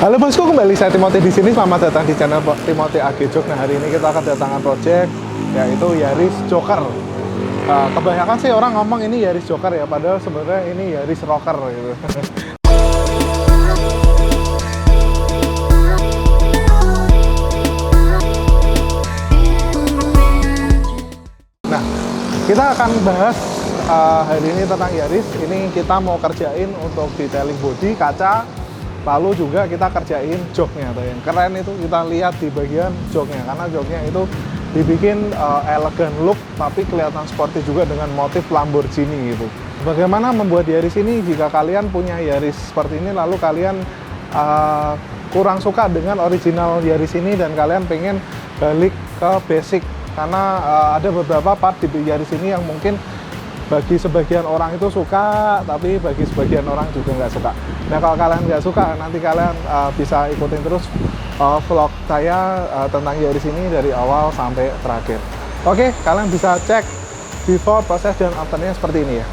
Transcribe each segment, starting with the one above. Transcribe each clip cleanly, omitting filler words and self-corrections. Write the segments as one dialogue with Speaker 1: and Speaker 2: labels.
Speaker 1: Halo bosku, kembali saya Timothy di sini. Selamat datang di channel Timothy AG Jok. Nah, hari ini kita kedatangan project yaitu Yaris Joker. Kebanyakan sih orang ngomong ini Yaris Joker ya, padahal sebenarnya ini Yaris Rocker gitu. Nah, kita akan bahas hari ini tentang Yaris. Ini kita mau kerjain untuk detailing body, kaca, lalu juga kita kerjain joknya tuh. Yang keren itu kita lihat di bagian joknya, karena joknya itu dibikin elegan look tapi kelihatan sporty juga dengan motif Lamborghini gitu. Bagaimana membuat Yaris ini jika kalian punya Yaris seperti ini lalu kalian kurang suka dengan original Yaris ini dan kalian pengen balik ke basic, karena ada beberapa part di Yaris ini yang mungkin bagi sebagian orang itu suka, tapi bagi sebagian orang juga nggak suka. Nah, kalau kalian nggak suka, nanti kalian bisa ikutin terus vlog saya tentang Yaris ini dari awal sampai terakhir. Oke, kalian bisa cek before, proses, dan afternya seperti ini ya.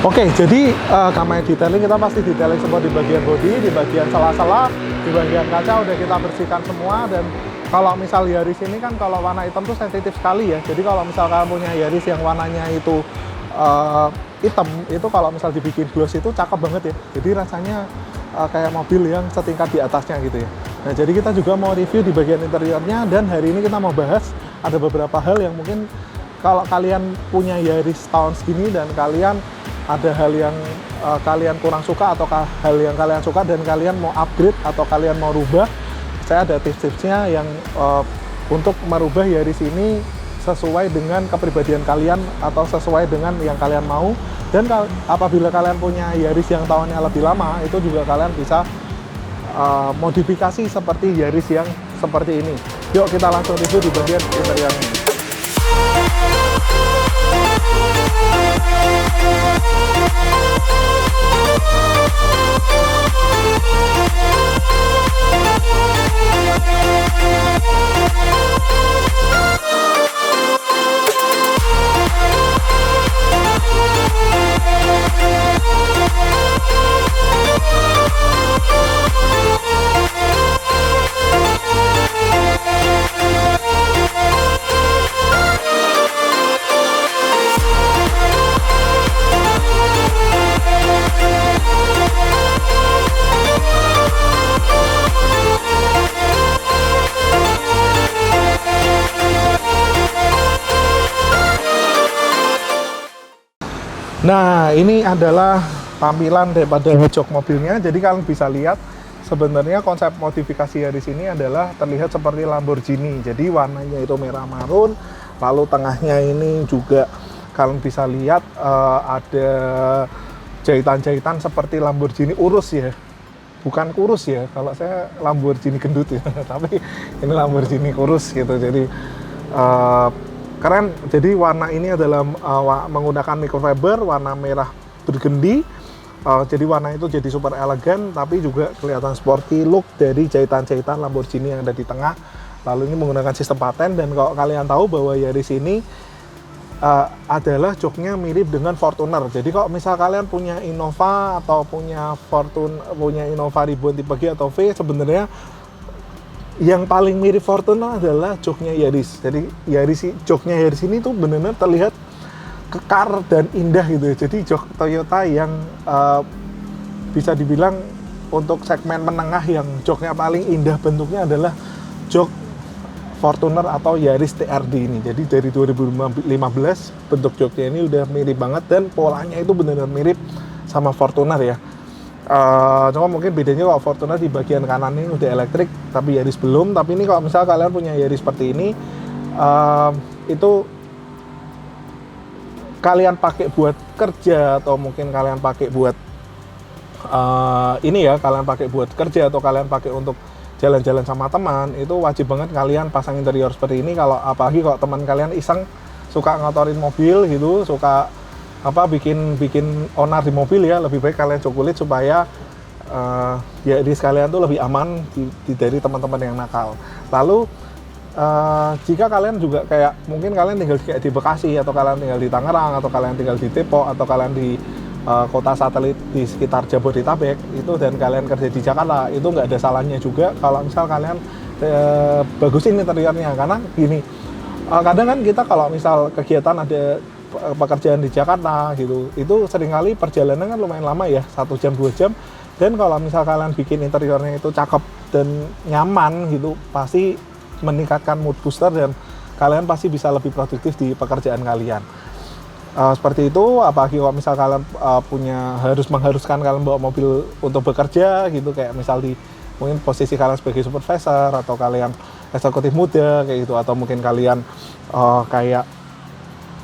Speaker 1: Oke, jadi kamera detailing kita pasti detailing semua di bagian body, di bagian sela-sela, di bagian kaca udah kita bersihkan semua. Dan kalau misal Yaris ini kan kalau warna hitam tuh sensitif sekali ya. Jadi kalau misal kalian punya Yaris yang warnanya itu hitam, itu kalau misal dibikin gloss itu cakep banget ya. Jadi rasanya kayak mobil yang setingkat di atasnya gitu ya. Nah, jadi kita juga mau review di bagian interiornya, dan hari ini kita mau bahas ada beberapa hal yang mungkin kalau kalian punya Yaris tahun segini dan kalian ada hal yang kalian kurang suka atau hal yang kalian suka dan kalian mau upgrade atau kalian mau rubah, saya ada tips-tipsnya yang untuk merubah Yaris ini sesuai dengan kepribadian kalian atau sesuai dengan yang kalian mau. Dan apabila kalian punya Yaris yang tahunnya lebih lama, itu juga kalian bisa modifikasi seperti Yaris yang seperti ini. Yuk kita langsung review di bagian interiornya. Nah, ini adalah tampilan daripada jok mobilnya. Jadi kalian bisa lihat sebenarnya konsep modifikasi Yaris ini adalah terlihat seperti Lamborghini. Jadi warnanya itu merah marun, lalu tengahnya ini juga kalian bisa lihat ada jahitan-jahitan seperti Lamborghini urus ya. Bukan kurus ya, kalau saya Lamborghini gendut ya, tapi ini Lamborghini kurus gitu. Jadi keren. Jadi warna ini adalah menggunakan microfiber warna merah burgundy. Jadi warna itu jadi super elegan, tapi juga kelihatan sporty look dari jahitan-jahitan Lamborghini yang ada di tengah. Lalu ini menggunakan sistem paten, dan kalau kalian tahu bahwa Yaris ini adalah joknya mirip dengan Fortuner. Jadi kalau misal kalian punya Innova atau punya Innova ribuan tipe G atau V, sebenarnya yang paling mirip Fortuner adalah joknya Yaris. Jadi joknya Yaris ini tuh benar-benar terlihat kekar dan indah gitu. Jadi jok Toyota yang bisa dibilang untuk segmen menengah yang joknya paling indah bentuknya adalah jok Fortuner atau Yaris TRD ini. Jadi dari 2015 bentuk joknya ini udah mirip banget dan polanya itu benar-benar mirip sama Fortuner ya. Cuma mungkin bedanya kalau Fortuner di bagian kanan ini udah elektrik, tapi Yaris belum. Tapi ini kalau misal kalian punya Yaris seperti ini, itu kalian pakai buat kerja atau mungkin kalian pakai buat kalian pakai buat kerja atau kalian pakai untuk jalan-jalan sama teman, itu wajib banget kalian pasang interior seperti ini. Kalau apalagi kalau teman kalian iseng suka ngotorin mobil gitu, suka bikin onar di mobil ya, lebih baik kalian cok kulit supaya di sekalian tuh lebih aman dari teman-teman yang nakal. Lalu jika kalian juga kayak mungkin kalian tinggal kayak di Bekasi atau kalian tinggal di Tangerang atau kalian tinggal di Depok atau kalian di kota satelit di sekitar Jabodetabek itu dan kalian kerja di Jakarta, itu nggak ada salahnya juga kalau misal kalian bagusin interiornya. Karena gini, kadang kan kita kalau misal kegiatan ada pekerjaan di Jakarta gitu, itu seringkali perjalanan kan lumayan lama ya, 1 jam 2 jam, dan kalau misal kalian bikin interiornya itu cakep dan nyaman gitu, pasti meningkatkan mood booster dan kalian pasti bisa lebih produktif di pekerjaan kalian. Seperti itu, apalagi kalau misal kalian mengharuskan kalian bawa mobil untuk bekerja gitu, kayak misal di mungkin posisi kalian sebagai supervisor atau kalian eksekutif muda kayak gitu, atau mungkin kalian kayak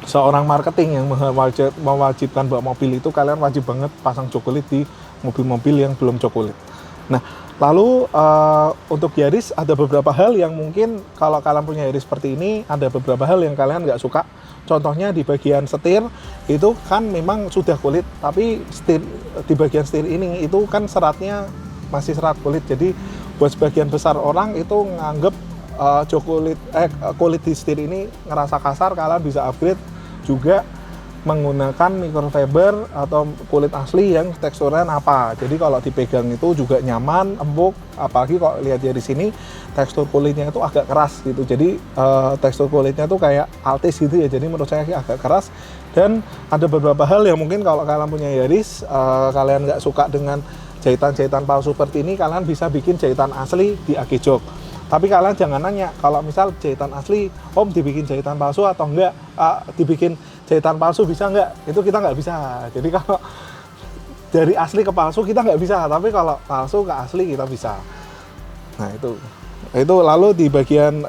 Speaker 1: seorang marketing yang mewajibkan bawa mobil, itu kalian wajib banget pasang jok kulit di mobil-mobil yang belum jok kulit. Nah, lalu untuk Yaris ada beberapa hal yang mungkin kalau kalian punya Yaris seperti ini, ada beberapa hal yang kalian nggak suka. Contohnya di bagian setir itu kan memang sudah kulit, tapi di bagian setir ini itu kan seratnya masih serat kulit. Jadi buat sebagian besar orang itu nganggep kulit di setir ini ngerasa kasar. Kalian bisa upgrade juga menggunakan microfiber atau kulit asli yang teksturnya napa. Jadi kalau dipegang itu juga nyaman, empuk. Apalagi kalau lihat dari sini tekstur kulitnya itu agak keras gitu. Jadi tekstur kulitnya tuh kayak altis gitu ya. Jadi menurut saya agak keras. Dan ada beberapa hal yang mungkin kalau kalian punya Yaris, kalian nggak suka dengan jahitan-jahitan palsu seperti ini, kalian bisa bikin jahitan asli di AG Jok. Tapi kalian jangan nanya, kalau misal jahitan asli, Om dibikin jahitan palsu atau enggak, dibikin jahitan palsu bisa enggak? Itu kita nggak bisa. Jadi kalau dari asli ke palsu kita nggak bisa, tapi kalau palsu ke asli kita bisa. Nah itu lalu di bagian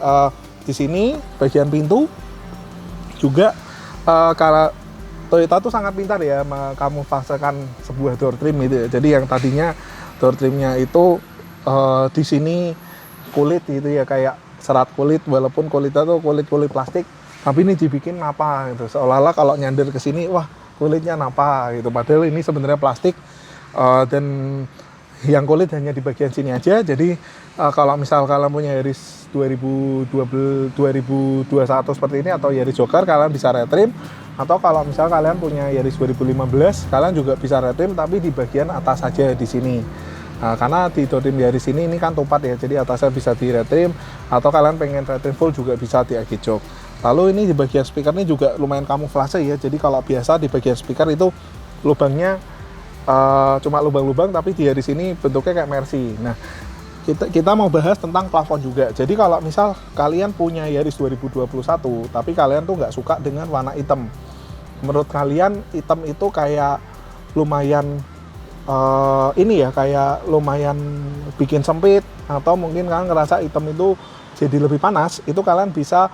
Speaker 1: di sini, bagian pintu juga kalau Toyota tuh sangat pintar ya mengkamuflasekan sebuah door trim gitu ya. Jadi yang tadinya door trimnya itu di sini kulit gitu ya, kayak serat kulit, walaupun kulitnya tuh kulit plastik, tapi ini dibikin napa gitu, seolah-olah kalau nyandar ke sini wah kulitnya napa gitu, padahal ini sebenarnya plastik. Dan yang kulit hanya di bagian sini aja. Jadi kalau misal kalian punya Yaris 2021 seperti ini atau Yaris Joker, kalian bisa retrim. Atau kalau misal kalian punya Yaris 2015, kalian juga bisa retrim tapi di bagian atas saja di sini. Karena di door trim Yaris ini kan tupat ya, jadi atasnya bisa di retrim, atau kalian pengen retrim full juga bisa di AG Jok. Lalu ini di bagian speaker ini juga lumayan kamuflase ya. Jadi kalau biasa di bagian speaker itu lubangnya cuma lubang-lubang, tapi di Yaris ini bentuknya kayak Mercy. Nah, kita mau bahas tentang plafon juga. Jadi kalau misal kalian punya Yaris 2021 tapi kalian tuh nggak suka dengan warna hitam, menurut kalian hitam itu kayak lumayan kayak lumayan bikin sempit, atau mungkin kalian ngerasa hitam itu jadi lebih panas, itu kalian bisa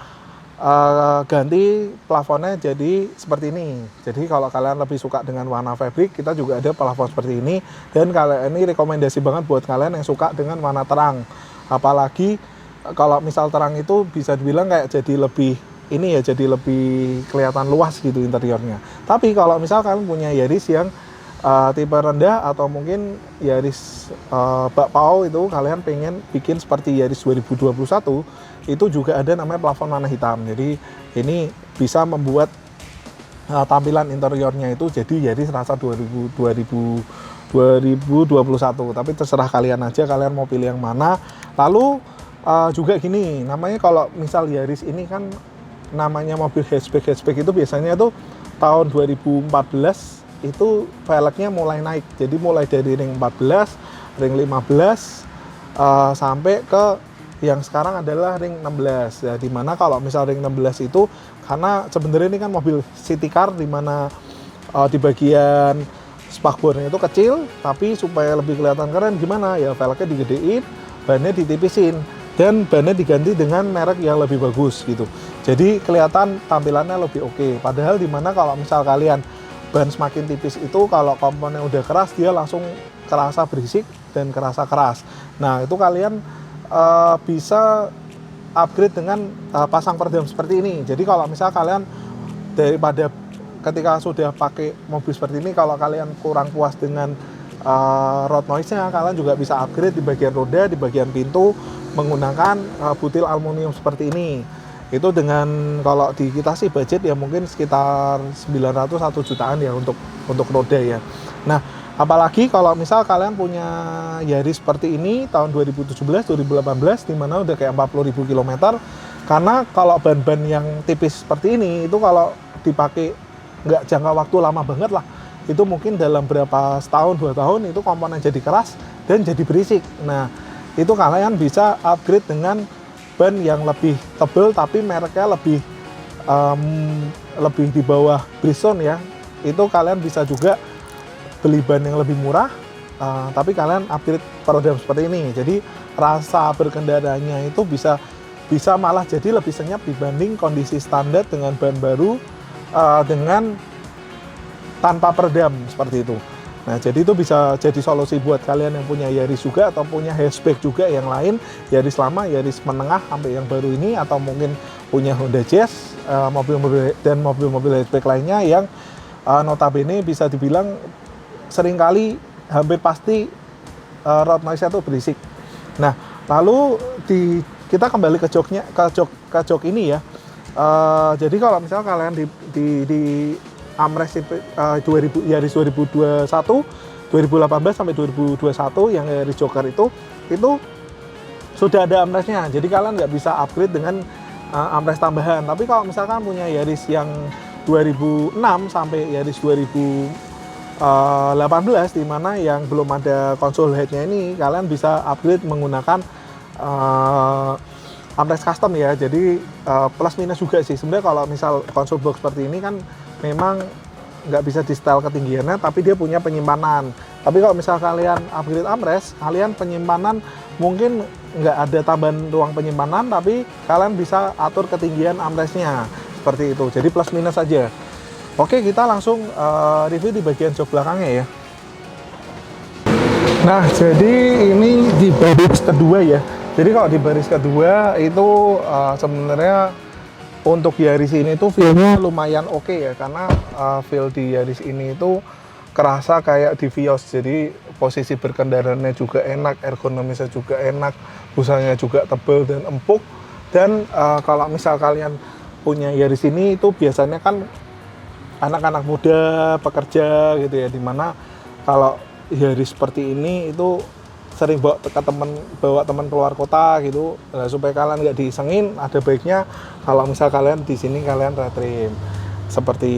Speaker 1: ganti plafonnya jadi seperti ini. Jadi kalau kalian lebih suka dengan warna fabric, kita juga ada plafon seperti ini. Dan kalian ini rekomendasi banget buat kalian yang suka dengan warna terang. Apalagi kalau misal terang itu bisa dibilang kayak jadi lebih jadi lebih kelihatan luas gitu interiornya. Tapi kalau misal kalian punya Yaris yang tipe rendah atau mungkin Yaris bakpao, itu kalian pengen bikin seperti Yaris 2021, itu juga ada namanya plafon warna hitam. Jadi ini bisa membuat tampilan interiornya itu jadi Yaris rasa 2021, tapi terserah kalian aja, kalian mau pilih yang mana. Lalu juga gini, namanya kalau misal Yaris ini kan namanya mobil hatchback itu biasanya tuh tahun 2014 itu velgnya mulai naik, jadi mulai dari ring 14, ring 15 sampai ke yang sekarang adalah ring 16 ya, dimana kalau misal ring 16 itu karena sebenarnya ini kan mobil city car, dimana di bagian spakbornya itu kecil, tapi supaya lebih kelihatan keren gimana ya, velgnya digedein, bannya ditipisin, dan bannya diganti dengan merek yang lebih bagus gitu. Jadi kelihatan tampilannya lebih oke. Padahal dimana kalau misal kalian ban semakin tipis itu, kalau komponen udah keras dia langsung kerasa berisik dan kerasa keras. Nah itu kalian bisa upgrade dengan pasang peredam seperti ini. Jadi kalau misal kalian daripada ketika sudah pakai mobil seperti ini, kalau kalian kurang puas dengan road noise-nya, kalian juga bisa upgrade di bagian roda, di bagian pintu menggunakan butil aluminium seperti ini. Itu dengan kalau di kita sih budget ya mungkin sekitar 900 1 jutaan ya untuk roda ya. Nah, apalagi kalau misal kalian punya Yaris seperti ini tahun 2017 2018 di mana udah kayak 40.000 km. Karena kalau ban-ban yang tipis seperti ini itu kalau dipakai nggak jangka waktu lama banget lah, itu mungkin dalam berapa setahun 2 tahun itu komponen jadi keras dan jadi berisik. Nah itu kalian bisa upgrade dengan ban yang lebih tebal tapi mereknya lebih di bawah Bridgestone ya. Itu kalian bisa juga beli ban yang lebih murah, tapi kalian upgrade peredam seperti ini. Jadi rasa berkendaranya itu bisa malah jadi lebih senyap dibanding kondisi standar dengan ban baru dengan tanpa peredam seperti itu. Nah, jadi itu bisa jadi solusi buat kalian yang punya Yaris juga atau punya hatchback juga yang lain, Yaris lama, Yaris menengah sampai yang baru ini, atau mungkin punya Honda Jazz, mobil-mobil dan mobil-mobil hatchback lainnya yang notabene bisa dibilang seringkali hampir pasti road noise-nya tuh berisik. Nah, lalu kita kembali ke jok ini ya. Jadi kalau misalnya kalian di Amres Yaris 2021, 2018 sampai 2021 yang Yaris Joker itu sudah ada Amresnya. Jadi kalian nggak bisa upgrade dengan Amres tambahan. Tapi kalau misalkan punya Yaris yang 2006 sampai Yaris 2018 di mana yang belum ada konsol headnya ini, kalian bisa upgrade menggunakan Amres custom ya. Jadi plus minus juga sih sebenarnya. Kalau misal konsol box seperti ini kan memang nggak bisa di setel ketinggiannya, tapi dia punya penyimpanan. Tapi kalau misal kalian upgrade Amres, kalian penyimpanan mungkin nggak ada tambahan ruang penyimpanan, tapi kalian bisa atur ketinggian Amresnya seperti itu. Jadi plus minus saja. Oke, kita langsung review di bagian jok belakangnya ya. Nah, jadi ini di baris kedua ya. Jadi kalau di baris kedua itu sebenarnya untuk Yaris ini tuh feel-nya lumayan oke ya, karena feel di Yaris ini itu kerasa kayak di Vios. Jadi posisi berkendaranya juga enak, ergonomisnya juga enak, busanya juga tebal dan empuk. Dan kalau misal kalian punya Yaris ini itu biasanya kan anak-anak muda, pekerja gitu ya, dimana kalau Yaris seperti ini itu sering bawa teman keluar kota gitu. Nah, supaya kalian nggak diisengin, ada baiknya kalau misal kalian di sini kalian red trim seperti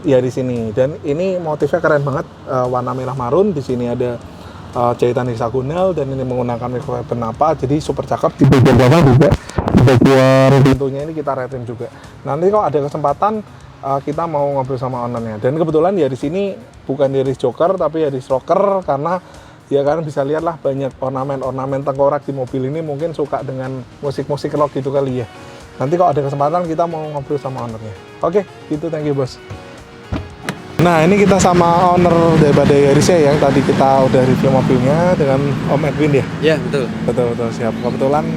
Speaker 1: Yaris ini. Dan ini motifnya keren banget, warna merah marun. Di sini ada jahitan hexagonal dan ini menggunakan microfiber napa, jadi super cakep. Di bagian bawah juga, di bagian pintunya ini kita red trim juga. Nanti kalau ada kesempatan kita mau ngobrol sama ownernya. Dan kebetulan Yaris ini bukan Yaris Joker tapi Yaris Rocker, karena ya kalian bisa lihat lah banyak ornamen tengkorak di mobil ini, mungkin suka dengan musik-musik rock gitu kali ya. Nanti kalau ada kesempatan kita mau ngobrol sama ownernya. Oke, gitu, thank you bos. Nah, ini kita sama owner daripada Yaris ya, yang tadi kita udah review mobilnya dengan Om Edwin ya?
Speaker 2: Iya, betul.
Speaker 1: Betul, siap. Kebetulan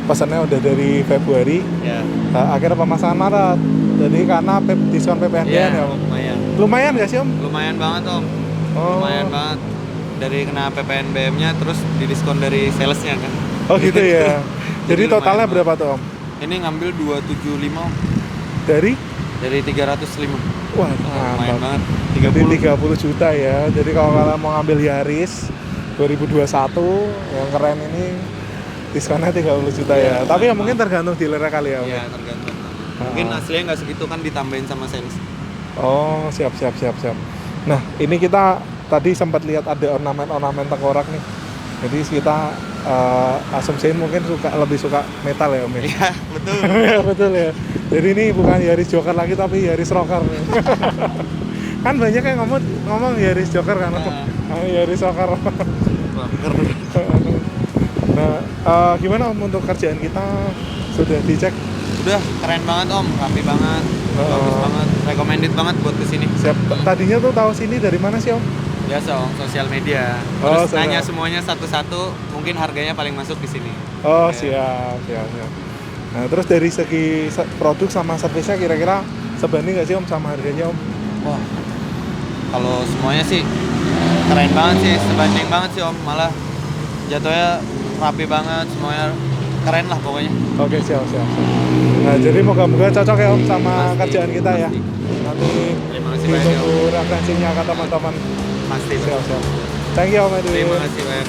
Speaker 1: pesannya udah dari Februari,
Speaker 2: ya.
Speaker 1: Akhirnya pemasangan Maret. Jadi karena diskon PPNBM ya Om?
Speaker 2: Lumayan.
Speaker 1: Lumayan nggak sih Om?
Speaker 2: Lumayan banget Om.
Speaker 1: Oh.
Speaker 2: Lumayan banget. Dari kena PPNBM-nya terus didiskon dari salesnya kan.
Speaker 1: Oh gitu ya. Jadi totalnya
Speaker 2: banget.
Speaker 1: berapa tuh Om?
Speaker 2: Ini ngambil 275 Om.
Speaker 1: Dari
Speaker 2: Dari 305.
Speaker 1: Wah,
Speaker 2: Lumayan
Speaker 1: mantap.
Speaker 2: banget.
Speaker 1: Jadi
Speaker 2: 30.
Speaker 1: 30 juta ya. Jadi kalau kalian mau ngambil Yaris 2021 yang keren ini diskonnya 30 juta ya.
Speaker 2: Iya,
Speaker 1: Tapi ya
Speaker 2: lumayan
Speaker 1: mungkin tergantung dealernya kali ya. Om.
Speaker 2: Iya, tergantung. Mungkin aslinya nggak segitu kan, ditambahin sama sales.
Speaker 1: Oh, siap. Nah, ini kita tadi sempat lihat ada ornamen tengkorak nih. Jadi kita asumsiin mungkin lebih suka metal ya Om ya?
Speaker 2: Iya, betul.
Speaker 1: Ya, betul ya. Jadi ini bukan Yaris Joker lagi tapi Yaris Rocker. Kan banyak yang ngomong Yaris Joker kan. Yaris Rocker. Nah, gimana Om untuk kerjaan kita? Sudah dicek?
Speaker 2: Udah keren banget Om, rapi banget, bagus banget, recommended banget buat kesini.
Speaker 1: Siap. Tadinya tuh tahu sini dari mana sih Om?
Speaker 2: Biasa Om, sosial media.
Speaker 1: Oh,
Speaker 2: Terus nanya semuanya satu-satu, mungkin harganya paling masuk di sini.
Speaker 1: Oh, siap. Nah, terus dari segi produk sama servisnya kira-kira sebanding nggak sih Om sama harganya Om?
Speaker 2: Wah, kalau semuanya sih keren banget sih, sebanding banget sih Om. Malah jatuhnya rapi banget, semuanya keren lah pokoknya.
Speaker 1: Oke, siap. Nah, jadi moga-moga cocok ya Om sama
Speaker 2: Pasti,
Speaker 1: kerjaan kita ya.
Speaker 2: pasti.
Speaker 1: Nanti
Speaker 2: Terima kasih banyak ya,
Speaker 1: ditunggu referensinya ke teman-teman.
Speaker 2: Pasti.
Speaker 1: Siap. Thank you Om Edwin.
Speaker 2: Terima kasih banyak.